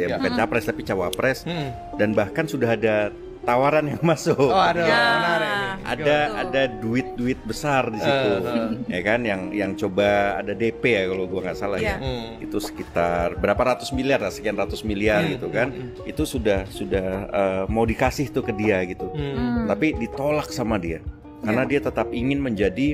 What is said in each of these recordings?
ya, bukan capres tapi cawapres. Dan bahkan sudah ada tawaran yang masuk. Oh, aduh, menarik ini. Ada duit besar di situ, ya kan? Yang coba ada DP ya kalau gua nggak salah ya. Itu sekitar berapa ratus miliar, sekian ratus miliar gitu kan? Itu sudah mau dikasih tuh ke dia gitu. Tapi ditolak sama dia karena dia tetap ingin menjadi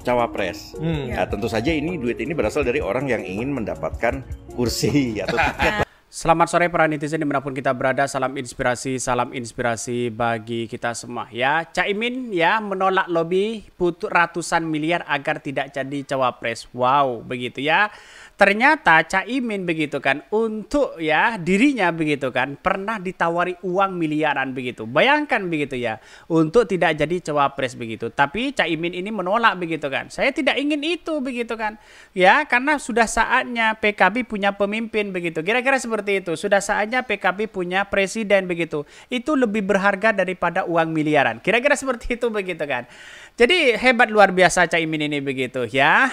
cawapres. Nah, tentu saja duit ini berasal dari orang yang ingin mendapatkan kursi atau tiket. Selamat sore para netizen dimanapun kita berada, salam inspirasi bagi kita semua ya. Caimin ya menolak lobi ratusan miliar agar tidak jadi cawapres. Wow, begitu ya. Ternyata Caimin begitu kan untuk ya dirinya begitu kan pernah ditawari uang miliaran begitu. Bayangkan begitu ya untuk tidak jadi cawapres begitu. Tapi Caimin ini menolak begitu kan. Saya tidak ingin itu begitu kan. Ya karena sudah saatnya PKB punya pemimpin begitu. Kira-kira seperti itu. Sudah saatnya PKB punya presiden begitu. Itu lebih berharga daripada uang miliaran. Kira-kira seperti itu begitu kan. Jadi hebat luar biasa Caimin ini begitu ya.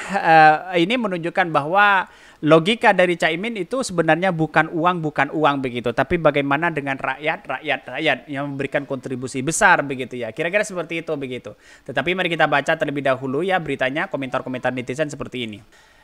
Ini menunjukkan bahwa logika dari Caimin itu sebenarnya bukan uang begitu, tapi bagaimana dengan rakyat yang memberikan kontribusi besar begitu ya. Kira-kira seperti itu begitu. Tetapi mari kita baca terlebih dahulu ya beritanya, komentar-komentar netizen seperti ini.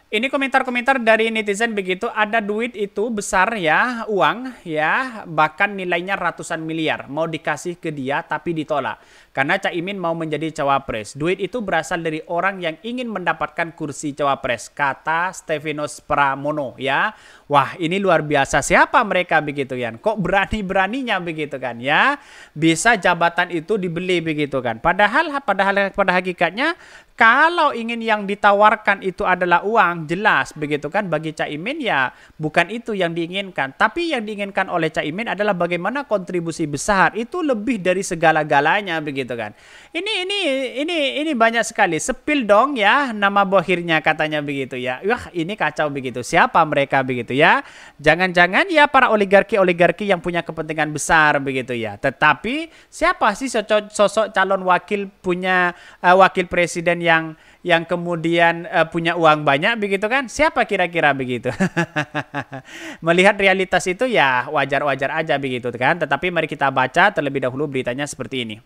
Ini komentar-komentar dari netizen begitu, ada duit itu besar ya, uang ya, bahkan nilainya ratusan miliar, mau dikasih ke dia tapi ditolak. Karena Caimin mau menjadi cawapres. Duit itu berasal dari orang yang ingin mendapatkan kursi cawapres, kata Stefanus Pramono ya. Wah ini luar biasa, siapa mereka begitu kan? Kok berani-beraninya begitu kan ya? Bisa jabatan itu dibeli begitu kan? Padahal pada hakikatnya kalau ingin yang ditawarkan itu adalah uang, jelas begitu kan bagi Caimin ya bukan itu yang diinginkan. Tapi yang diinginkan oleh Caimin adalah bagaimana kontribusi besar itu lebih dari segala-galanya begitu kan. Ini banyak sekali. Sepil dong ya nama bohirnya katanya begitu ya. Wah ini kacau begitu. Siapa mereka begitu ya? Jangan-jangan ya para oligarki yang punya kepentingan besar begitu ya. Tetapi siapa sih sosok calon wakil punya wakil presiden yang kemudian punya uang banyak begitu kan? Siapa kira-kira begitu? Melihat realitas itu ya wajar-wajar aja begitu kan. Tetapi mari kita baca terlebih dahulu beritanya seperti ini.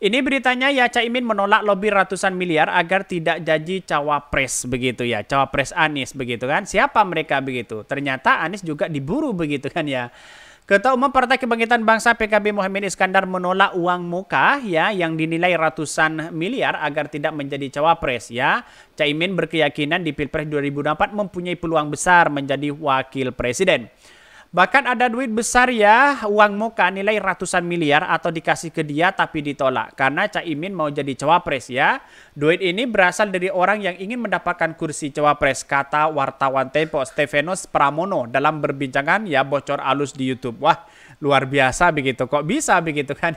Ini beritanya ya Caimin menolak lobi ratusan miliar agar tidak jadi cawapres begitu ya. Cawapres Anies begitu kan. Siapa mereka begitu? Ternyata Anies juga diburu begitu kan ya. Ketua Umum Partai Kebangkitan Bangsa PKB Muhaimin Iskandar menolak uang muka ya yang dinilai ratusan miliar agar tidak menjadi cawapres ya. Caimin berkeyakinan di Pilpres 2024 mempunyai peluang besar menjadi wakil presiden. Bahkan ada duit besar ya, uang muka nilai ratusan miliar atau dikasih ke dia tapi ditolak. Karena Caimin mau jadi cawapres ya. Duit ini berasal dari orang yang ingin mendapatkan kursi cawapres, kata wartawan Tempo Stefanus Pramono dalam berbincangan ya bocor alus di YouTube. Wah luar biasa begitu, kok bisa begitu kan.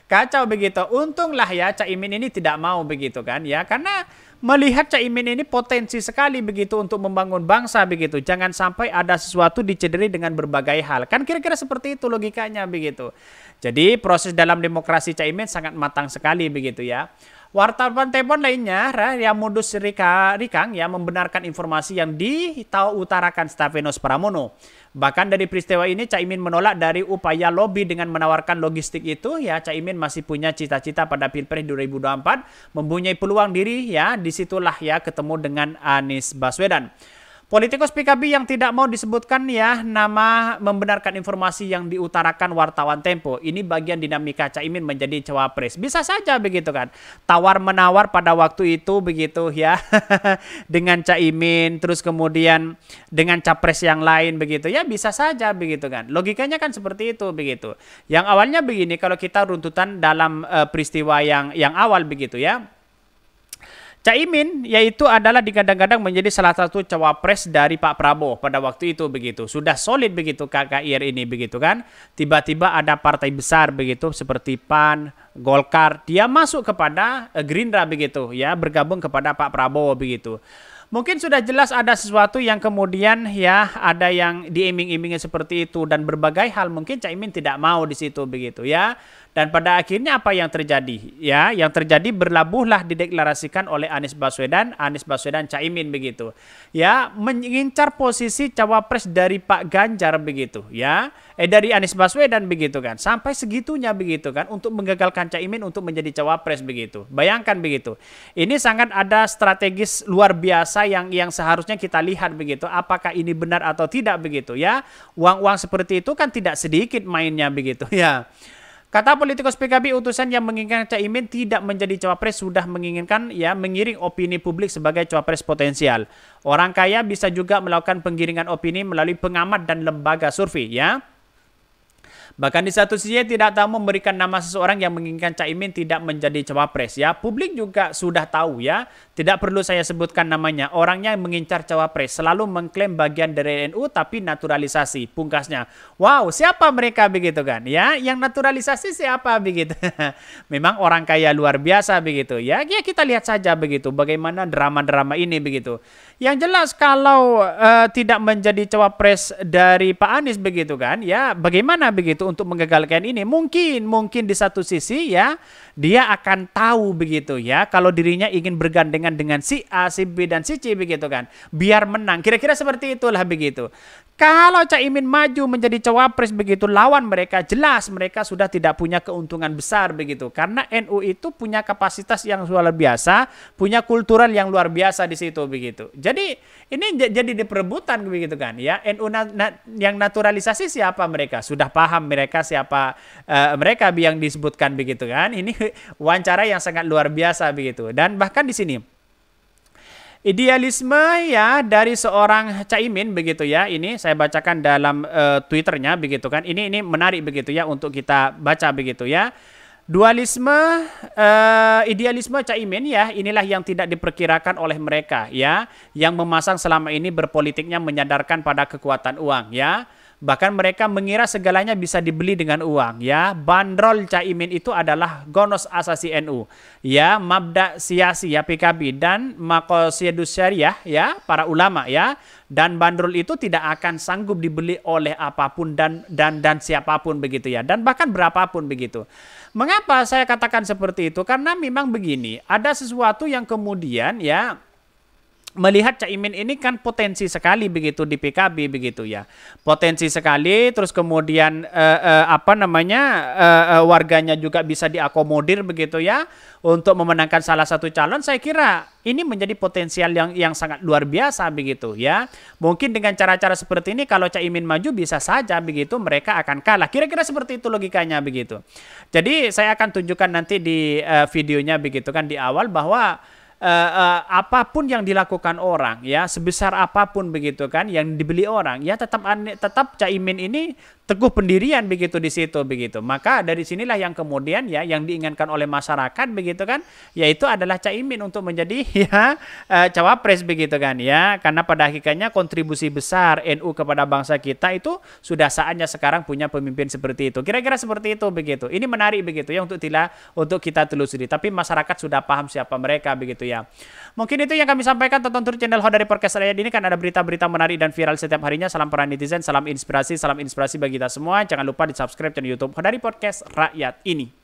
Kacau begitu. Untunglah ya Caimin ini tidak mau begitu kan ya. Karena melihat Caimin ini potensi sekali begitu untuk membangun bangsa begitu. Jangan sampai ada sesuatu dicederai dengan berbagai hal. Kan kira-kira seperti itu logikanya begitu. Jadi proses dalam demokrasi Caimin sangat matang sekali begitu ya. Wartawan Tempo lainnya yang modus rikang ya membenarkan informasi yang diutarakan Stefanus Pramono. Bahkan dari peristiwa ini Caimin menolak dari upaya lobi dengan menawarkan logistik itu ya. Caimin masih punya cita-cita pada Pilpres 2024 mempunyai peluang diri ya, disitulah ya ketemu dengan Anies Baswedan. Politikus PKB yang tidak mau disebutkan ya nama membenarkan informasi yang diutarakan wartawan Tempo. Ini bagian dinamika Caimin menjadi cawapres. Bisa saja begitu kan. Tawar-menawar pada waktu itu begitu ya. Dengan Caimin terus kemudian dengan capres yang lain begitu ya, bisa saja begitu kan. Logikanya kan seperti itu begitu. Yang awalnya begini kalau kita runtutan dalam peristiwa yang awal begitu ya. Caimin yaitu adalah digadang-gadang menjadi salah satu cawapres dari Pak Prabowo pada waktu itu begitu. Sudah solid begitu KKIR ini begitu kan. Tiba-tiba ada partai besar begitu seperti PAN, Golkar, dia masuk kepada Gerindra begitu ya, bergabung kepada Pak Prabowo begitu. Mungkin sudah jelas ada sesuatu yang kemudian ya ada yang diiming-imingi seperti itu dan berbagai hal mungkin Caimin tidak mau di situ begitu ya. Dan pada akhirnya apa yang terjadi? Ya, yang terjadi berlabuhlah dideklarasikan oleh Anies Baswedan Caimin begitu. Ya, mengincar posisi cawapres dari Pak Ganjar begitu, ya. Dari Anies Baswedan begitu kan. Sampai segitunya begitu kan untuk menggagalkan Caimin untuk menjadi cawapres begitu. Bayangkan begitu. Ini sangat ada strategis luar biasa yang seharusnya kita lihat begitu. Apakah ini benar atau tidak begitu ya? Uang-uang seperti itu kan tidak sedikit mainnya begitu ya. Kata politikus PKB, utusan yang menginginkan Caimin tidak menjadi cawapres sudah menginginkan ya mengiring opini publik sebagai cawapres potensial. Orang kaya bisa juga melakukan penggiringan opini melalui pengamat dan lembaga survei ya. Bahkan di satu sisi tidak tahu memberikan nama seseorang yang menginginkan Caimin tidak menjadi cawapres ya. Publik juga sudah tahu ya. Tidak perlu saya sebutkan namanya. Orangnya yang mengincar cawapres selalu mengklaim bagian dari NU tapi naturalisasi. Pungkasnya, wow, siapa mereka begitu kan? Ya, yang naturalisasi siapa begitu? Memang orang kaya luar biasa begitu ya. Ya kita lihat saja begitu bagaimana drama-drama ini begitu. Yang jelas kalau tidak menjadi cawapres dari Pak Anies begitu kan? Ya, bagaimana begitu untuk menggagalkan ini? Mungkin di satu sisi ya dia akan tahu begitu ya kalau dirinya ingin bergandengan dengan si A, si B dan si C begitu kan. Biar menang. Kira-kira seperti itulah begitu. Kalau Caimin maju menjadi cawapres begitu lawan mereka, jelas mereka sudah tidak punya keuntungan besar begitu. Karena NU itu punya kapasitas yang luar biasa, punya kultural yang luar biasa di situ begitu. Jadi ini jadi diperebutan begitu kan ya. NU yang naturalisasi siapa mereka? Sudah paham mereka siapa mereka yang disebutkan begitu kan. Ini wawancara yang sangat luar biasa begitu. Dan bahkan di sini idealisme ya dari seorang Caimin begitu ya. Ini saya bacakan dalam Twitternya begitu kan. Ini menarik begitu ya untuk kita baca begitu ya. Dualisme, idealisme Caimin ya, inilah yang tidak diperkirakan oleh mereka ya, yang memasang selama ini berpolitiknya menyadarkan pada kekuatan uang ya. Bahkan mereka mengira segalanya bisa dibeli dengan uang ya. Bandrol Caimin itu adalah gonos asasi NU ya, mabda siasi ya PKB dan makosidus syariah ya para ulama ya. Dan bandrol itu tidak akan sanggup dibeli oleh apapun dan siapapun begitu ya. Dan bahkan berapapun begitu. Mengapa saya katakan seperti itu? Karena memang begini, ada sesuatu yang kemudian ya melihat Caimin ini kan potensi sekali begitu di PKB begitu ya. Potensi sekali, terus kemudian warganya juga bisa diakomodir begitu ya untuk memenangkan salah satu calon. Saya kira ini menjadi potensial yang sangat luar biasa begitu ya. Mungkin dengan cara-cara seperti ini kalau Caimin maju bisa saja begitu mereka akan kalah. Kira-kira seperti itu logikanya begitu. Jadi saya akan tunjukkan nanti di videonya begitu kan di awal bahwa apapun yang dilakukan orang ya, sebesar apapun begitu kan yang dibeli orang ya, tetap Caimin ini teguh pendirian begitu di situ begitu. Maka dari sinilah yang kemudian ya yang diinginkan oleh masyarakat begitu kan, yaitu adalah Caimin untuk menjadi ya cawapres begitu kan ya. Karena pada hakikatnya kontribusi besar NU kepada bangsa kita itu sudah saatnya sekarang punya pemimpin seperti itu. Kira-kira seperti itu begitu. Ini menarik begitu ya untuk kita telusuri. Tapi masyarakat sudah paham siapa mereka begitu ya. Mungkin itu yang kami sampaikan. Tonton terus channel Hodari Podcast Rakyat ini kan ada berita-berita menarik dan viral setiap harinya. Salam para netizen, salam inspirasi bagi kita semua. Jangan lupa di subscribe channel YouTube Hodari Podcast Rakyat ini.